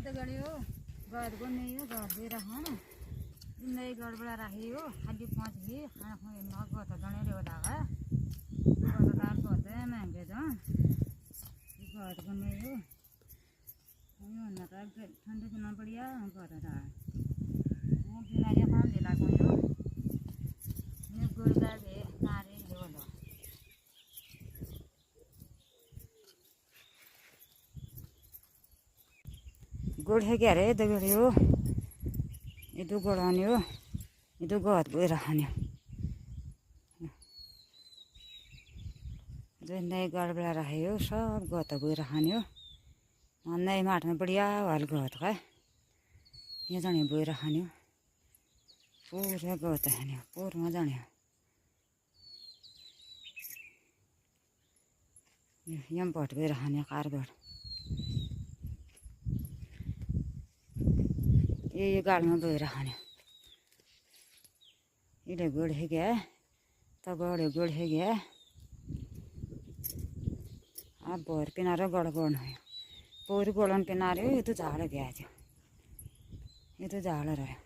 तो गड़ियो गड़ को नहीं हो गड़ दे रहा ना जिंदगी गड़बड़ा रही हो खाली पहुंच गई खाना खाने ना को तो गणे रे दागा को तो दार को तो महंगे तो गड़ को नहीं हो यो ना का ठंडे दिन बढ़िया को तो दार वो बिना ये खान दे लागो यो ये गुड़गा दे नारे दे बोलो गुड़ है क्या रे तो गड़ियो ಇದು ಗೋಡಾನಿಯೋ ಇದು ಗೋತ್ ಬೈರಹಾನಿಯೋ जो नई गड़बड़ा रहे हो सब गोत बहिरहानियो नई माट में बढ़िया वाल गोत का ये जाने बहिरहानियो पूरा गोत है पूरा जाने यम बट बहिरहानियो कारबड़ ये गाड़ में बहिरहानियो इधर गुड़ है गया तो बड़े गुड़ है गया अब बोर पिनारो गड़बड़ है पूरी गोलन पिनारे ये तो झाड़ गया जो ये तो झाड़ रहे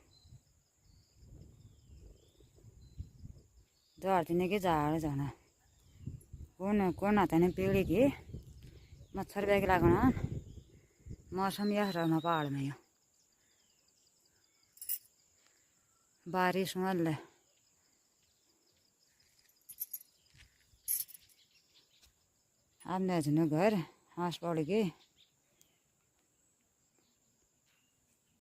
झाड़ देने के झाड़ जाना कौन आता नहीं पीढ़ी की मच्छर बैग लगना मौसम यह रहना पहाड़ में बारिश मल अब मैं घर हाँस पड़ गई।